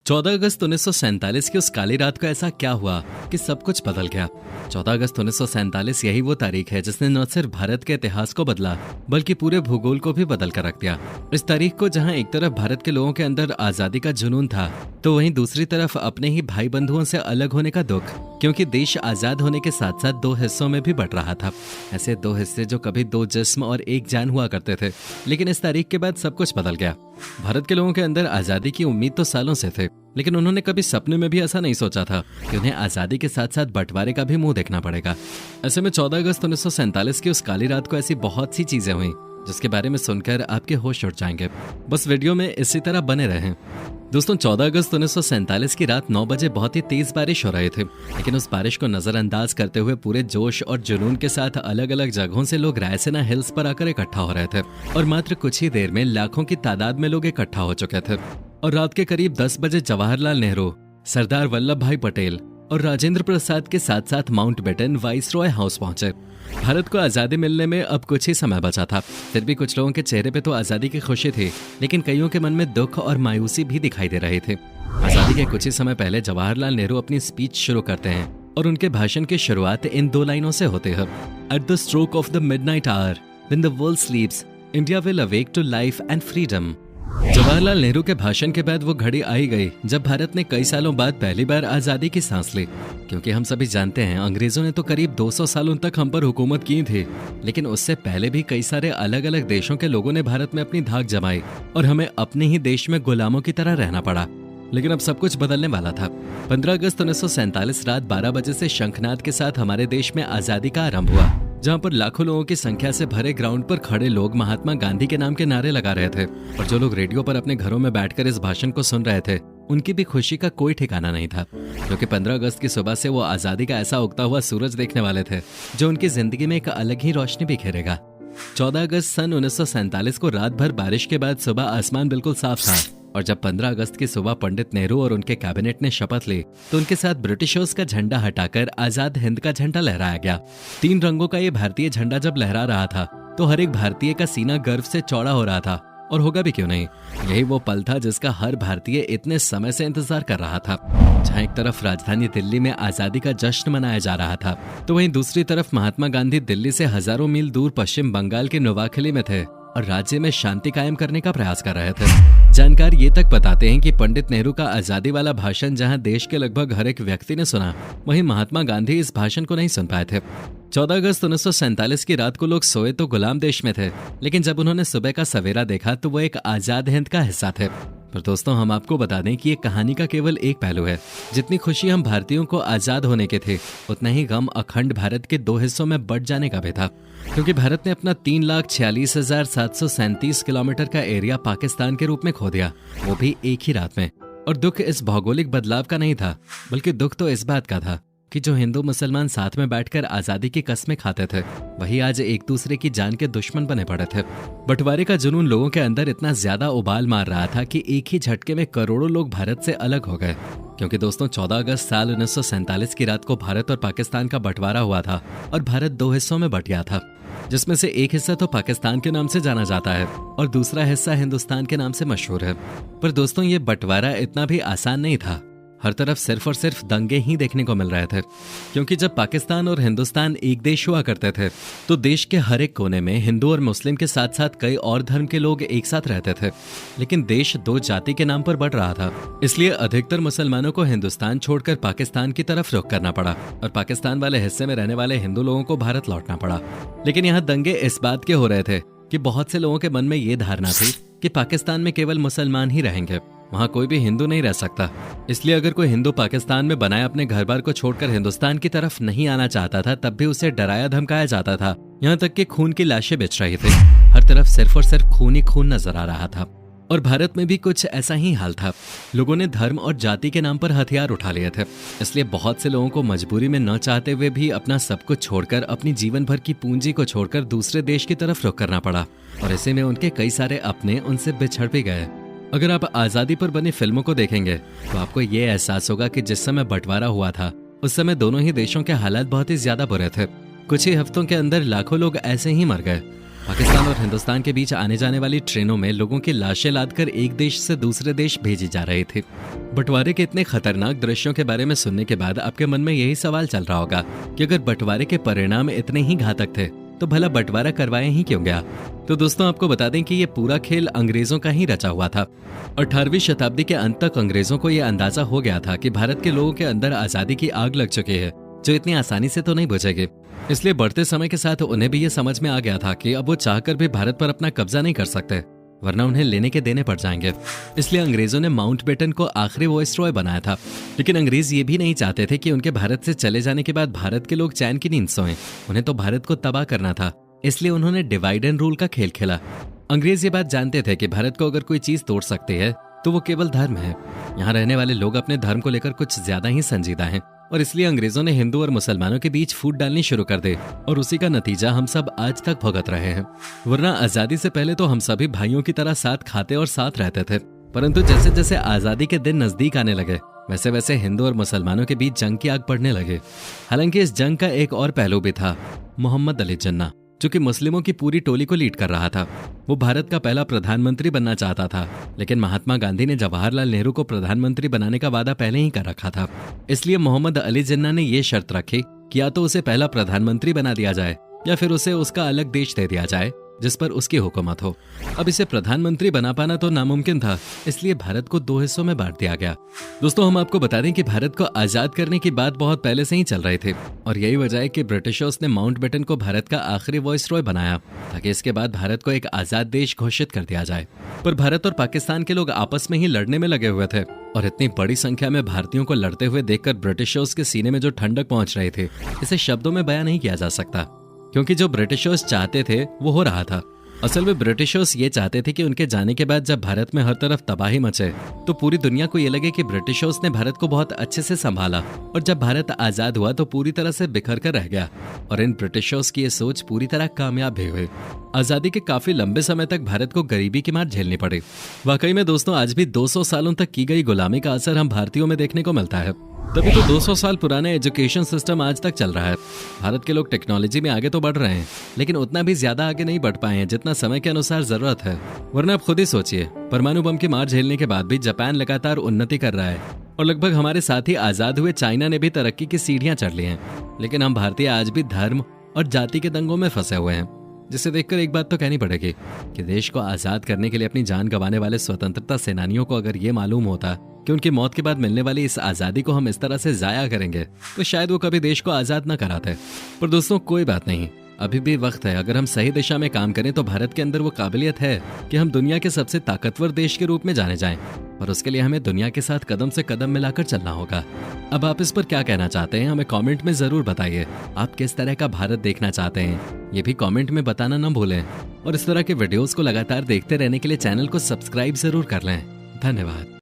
14 अगस्त 1947 की उस काली रात को ऐसा क्या हुआ कि सब कुछ बदल गया। 14 अगस्त 1947 यही वो तारीख है जिसने न सिर्फ भारत के इतिहास को बदला बल्कि पूरे भूगोल को भी बदल कर रख दिया। इस तारीख को जहां एक तरफ भारत के लोगों के अंदर आजादी का जुनून था तो वहीं दूसरी तरफ अपने ही भाई बंधुओं से अलग होने का दुख, क्योंकि देश आजाद होने के साथ साथ दो हिस्सों में भी बंट रहा था। ऐसे दो हिस्से जो कभी दो जिस्म और एक जान हुआ करते थे, लेकिन इस तारीख के बाद सब कुछ बदल गया। भारत के लोगों के अंदर आजादी की उम्मीद तो सालों से थे, लेकिन उन्होंने कभी सपने में भी ऐसा नहीं सोचा था कि उन्हें आजादी के साथ साथ बंटवारे का भी मुंह देखना पड़ेगा। ऐसे में 14 अगस्त 1947 की उस काली रात को ऐसी बहुत सी चीजें हुई जिसके बारे में सुनकर आपके होश उड़ जाएंगे। बस वीडियो में इसी तरह बने रहें। दोस्तों, 14 अगस्त 1947 की रात 9 बजे बहुत ही तेज बारिश हो रहे थे, लेकिन उस बारिश को नजरअंदाज करते हुए पूरे जोश और जुनून के साथ अलग अलग जगहों से लोग रायसीना हिल्स पर आकर इकट्ठा हो रहे थे और मात्र कुछ ही देर में लाखों की तादाद में लोग इकट्ठा हो चुके थे। और रात के करीब 10 बजे जवाहरलाल नेहरू, सरदार वल्लभ भाई पटेल और राजेंद्र प्रसाद के साथ साथ माउंटबेटन वाइसरॉय हाउस पहुंचे। भारत को आजादी मिलने में अब कुछ ही समय बचा था, फिर भी कुछ लोगों के चेहरे पे तो आजादी की खुशी थी, लेकिन कईयों के मन में दुख और मायूसी भी दिखाई दे रहे थे। आजादी के कुछ ही समय पहले जवाहरलाल नेहरू अपनी स्पीच शुरू करते हैं और उनके भाषण की शुरुआत इन दो लाइनों से होते है। At the stroke of the midnight hour when the world sleeps, India will awake to life and freedom. Jawaharlal Nehru के भाषण के बाद वो घड़ी आई गई जब भारत ने कई सालों बाद पहली बार आजादी की सांस ली, क्योंकि हम सभी जानते हैं अंग्रेजों ने तो करीब 200 सालों तक हम पर हुकूमत की थी, लेकिन उससे पहले भी कई सारे अलग अलग देशों के लोगों ने भारत में अपनी धाक जमाई और हमें अपने ही देश में गुलामों की तरह रहना पड़ा। लेकिन अब सब कुछ बदलने वाला था। 15 अगस्त 1947 रात 12 बजे से शंखनाद के साथ हमारे देश में आजादी का आरंभ हुआ, जहां पर लाखों लोगों की संख्या से भरे ग्राउंड पर खड़े लोग महात्मा गांधी के नाम के नारे लगा रहे थे और जो लोग रेडियो पर अपने घरों में बैठकर इस भाषण को सुन रहे थे उनकी भी खुशी का कोई ठिकाना नहीं था, क्योंकि 15 अगस्त की सुबह से वो आजादी का ऐसा उगता हुआ सूरज देखने वाले थे जो उनकी जिंदगी में एक अलग ही रोशनी बिखेरेगा। 14 अगस्त सन 1947 को रात भर बारिश के बाद सुबह आसमान बिल्कुल साफ था और जब 15 अगस्त की सुबह पंडित नेहरू और उनके कैबिनेट ने शपथ ली तो उनके साथ ब्रिटिशर्स का झंडा हटाकर आजाद हिंद का झंडा लहराया गया। 3 रंगों का ये भारतीय झंडा जब लहरा रहा था तो हर एक भारतीय का सीना गर्व से चौड़ा हो रहा था, और होगा भी क्यों नहीं। यही वो पल था जिसका हर भारतीय इतने समय से इंतजार कर रहा था। जहां एक तरफ राजधानी दिल्ली में आजादी का जश्न मनाया जा रहा था तो वहीं दूसरी तरफ महात्मा गांधी दिल्ली से हजारों मील दूर पश्चिम बंगाल के नोवाखली में थे और राज्य में शांति कायम करने का प्रयास कर रहे थे। जानकार ये तक बताते हैं कि पंडित नेहरू का आजादी वाला भाषण जहां देश के लगभग हर एक व्यक्ति ने सुना, वहीं महात्मा गांधी इस भाषण को नहीं सुन पाए थे। 14 अगस्त 1947 की रात को लोग सोए तो गुलाम देश में थे, लेकिन जब उन्होंने सुबह का सवेरा देखा तो वो एक आजाद हिंद का हिस्सा थे। पर दोस्तों, हम आपको बता दें कि ये कहानी का केवल एक पहलू है। जितनी खुशी हम भारतीयों को आजाद होने के थे, उतना ही गम अखंड भारत के दो हिस्सों में बंट जाने का भी था, क्योंकि भारत ने अपना 3,46,737 किलोमीटर का एरिया पाकिस्तान के रूप में खो दिया, वो भी एक ही रात में। और दुख इस भौगोलिक बदलाव का नहीं था, बल्कि दुख तो इस बात का था कि जो हिंदू मुसलमान साथ में बैठकर आजादी की कस्में खाते थे, वही आज एक दूसरे की जान के दुश्मन बने पड़े थे। बंटवारे का जुनून लोगों के अंदर इतना ज्यादा उबाल मार रहा था कि एक ही झटके में करोड़ों लोग भारत से अलग हो गए। क्योंकि दोस्तों, 14 अगस्त साल 1947 की रात को भारत और पाकिस्तान का बंटवारा हुआ था और भारत दो हिस्सों में बंट गया था, जिसमें से एक हिस्सा तो पाकिस्तान के नाम से जाना जाता है और दूसरा हिस्सा हिंदुस्तान के नाम से मशहूर है। पर दोस्तों, ये बंटवारा इतना भी आसान नहीं था। हर तरफ सिर्फ और सिर्फ दंगे ही देखने को मिल रहे थे, क्योंकि जब पाकिस्तान और हिंदुस्तान एक देश हुआ करते थे तो देश के हर एक कोने में हिंदू और मुस्लिम के साथ साथ कई और धर्म के लोग एक साथ रहते थे, लेकिन देश दो जाति के नाम पर बढ़ रहा था। इसलिए अधिकतर मुसलमानों को हिंदुस्तान छोड़कर पाकिस्तान की तरफ रुख करना पड़ा और पाकिस्तान वाले हिस्से में रहने वाले हिंदू लोगों को भारत लौटना पड़ा। लेकिन यहाँ दंगे इस बात के हो रहे थे कि बहुत से लोगों के मन में ये धारणा थी कि पाकिस्तान में केवल मुसलमान ही रहेंगे, वहाँ कोई भी हिंदू नहीं रह सकता। इसलिए अगर कोई हिंदू पाकिस्तान में बनाए अपने घर बार को छोड़कर हिंदुस्तान की तरफ नहीं आना चाहता था, तब भी उसे डराया धमकाया जाता था। यहाँ तक कि खून की लाशें बिछ रही थी। हर तरफ सिर्फ और सिर्फ खून ही खून नजर आ रहा था। और भारत में भी कुछ ऐसा ही हाल था। लोगों ने धर्म और जाति के नाम पर हथियार उठा लिए थे। इसलिए बहुत से लोगों को मजबूरी में न चाहते हुए भी अपना सब कुछ छोड़कर, अपनी जीवन भर की पूंजी को छोड़कर दूसरे देश की तरफ रुख करना पड़ा और ऐसे में उनके कई सारे अपने उनसे बिछड़ भी गए। अगर आप आजादी पर बनी फिल्मों को देखेंगे तो आपको ये एहसास होगा कि जिस समय बंटवारा हुआ था उस समय दोनों ही देशों के हालात बहुत ही ज्यादा बुरे थे। कुछ ही हफ्तों के अंदर लाखों लोग ऐसे ही मर गए पाकिस्तान और हिंदुस्तान के बीच आने जाने वाली ट्रेनों में लोगों की लाशें लादकर एक देश से दूसरे देश भेजी जा रही थी। बंटवारे के इतने खतरनाक दृश्यों के बारे में सुनने के बाद आपके मन में यही सवाल चल रहा होगा कि अगर बंटवारे के परिणाम इतने ही घातक थे तो भला बंटवारा करवाया ही क्यों गया। तो दोस्तों आपको बता दें कि ये पूरा खेल अंग्रेजों का ही रचा हुआ था। 18वीं शताब्दी के अंत तक अंग्रेजों को यह अंदाजा हो गया था कि भारत के लोगों के अंदर आजादी की आग लग चुकी है जो इतनी आसानी से तो नहीं बुझेगी। इसलिए बढ़ते समय के साथ उन्हें भी ये समझ में आ गया था कि अब वो चाहकर भी भारत पर अपना कब्जा नहीं कर सकते, वरना उन्हें लेने के देने पड़ जाएंगे। इसलिए अंग्रेजों ने माउंटबेटन को आखिरी वॉइसरॉय बनाया था। लेकिन अंग्रेज ये भी नहीं चाहते थे कि उनके भारत से चले जाने के बाद भारत के लोग चैन की नींद सोएं। उन्हें तो भारत को तबाह करना था, इसलिए उन्होंने डिवाइड एंड रूल का खेल खेला। अंग्रेज ये बात जानते थे कि भारत को अगर कोई चीज तोड़ सकती है तो वो केवल धर्म है। यहाँ रहने वाले लोग अपने धर्म को लेकर कुछ ज्यादा ही संजीदा हैं और इसलिए अंग्रेजों ने हिंदू और मुसलमानों के बीच फूट डालनी शुरू कर दी और उसी का नतीजा हम सब आज तक भुगत रहे हैं। वरना आजादी से पहले तो हम सभी भाइयों की तरह साथ खाते और साथ रहते थे, परंतु जैसे जैसे आजादी के दिन नजदीक आने लगे वैसे वैसे हिंदू और मुसलमानों के बीच जंग की आग बढ़ने लगे। हालांकि इस जंग का एक और पहलू भी था। मोहम्मद अली जिन्ना, जो कि मुस्लिमों की पूरी टोली को लीड कर रहा था, वो भारत का पहला प्रधानमंत्री बनना चाहता था। लेकिन महात्मा गांधी ने जवाहरलाल नेहरू को प्रधानमंत्री बनाने का वादा पहले ही कर रखा था। इसलिए मोहम्मद अली जिन्ना ने ये शर्त रखी कि या तो उसे पहला प्रधानमंत्री बना दिया जाए या फिर उसे उसका अलग देश दे दिया जाए जिस पर उसकी हुकूमत हो। अब इसे प्रधानमंत्री बना पाना तो नामुमकिन था, इसलिए भारत को 2 हिस्सों में बांट दिया गया। दोस्तों हम आपको बता दें कि भारत को आजाद करने की बात बहुत पहले से ही चल रही थी और यही वजह है कि ब्रिटिशर्स ने माउंटबेटन को भारत का आखिरी वॉइसरॉय बनाया ताकि इसके बाद भारत को एक आजाद देश घोषित कर दिया जाए। पर भारत और पाकिस्तान के लोग आपस में ही लड़ने में लगे हुए थे और इतनी बड़ी संख्या में भारतीयों को लड़ते हुए देखकर ब्रिटिशर्स के सीने में जो ठंडक पहुंच रही थी इसे शब्दों में बयां नहीं किया जा सकता, क्योंकि जो ब्रिटिशर्स चाहते थे वो हो रहा था। असल में ब्रिटिशर्स ये चाहते थे कि उनके जाने के बाद जब भारत में हर तरफ तबाही मचे तो पूरी दुनिया को ये लगे कि ब्रिटिशर्स ने भारत को बहुत अच्छे से संभाला और जब भारत आजाद हुआ तो पूरी तरह से बिखर कर रह गया। और इन ब्रिटिशर्स की ये सोच पूरी तरह कामयाब भी हुई। आजादी के काफी लंबे समय तक भारत को गरीबी की मार झेलनी पड़ी। वाकई में दोस्तों आज भी 200 सालों तक की गई गुलामी का असर हम भारतीयों में देखने को मिलता है। तभी तो 200 साल पुराने एजुकेशन सिस्टम आज तक चल रहा है। भारत के लोग टेक्नोलॉजी में आगे तो बढ़ रहे हैं लेकिन उतना भी ज्यादा आगे नहीं बढ़ पाए हैं जितना समय के अनुसार जरूरत है। वरना आप खुद ही सोचिए, परमाणु बम की मार झेलने के बाद भी जापान लगातार उन्नति कर रहा है और लगभग हमारे साथ ही आजाद हुए चाइना ने भी तरक्की की सीढ़ियां चढ़ ली हैं। लेकिन हम भारतीय आज भी धर्म और जाति के दंगों में फंसे हुए हैं, जिसे देखकर एक बात तो कहनी पड़ेगी कि देश को आजाद करने के लिए अपनी जान गंवाने वाले स्वतंत्रता सेनानियों को अगर ये मालूम होता कि उनकी मौत के बाद मिलने वाली इस आजादी को हम इस तरह से जाया करेंगे तो शायद वो कभी देश को आजाद न कराते। पर दोस्तों कोई बात नहीं, अभी भी वक्त है। अगर हम सही दिशा में काम करें तो भारत के अंदर वो काबिलियत है कि हम दुनिया के सबसे ताकतवर देश के रूप में जाने जाएं। और उसके लिए हमें दुनिया के साथ कदम से कदम मिलाकर चलना होगा। अब आप इस पर क्या कहना चाहते हैं हमें कमेंट में जरूर बताइए। आप किस तरह का भारत देखना चाहते हैं ये भी कमेंट में बताना न भूलें। और इस तरह के वीडियोस को लगातार देखते रहने के लिए चैनल को सब्सक्राइब जरूर कर लें। धन्यवाद।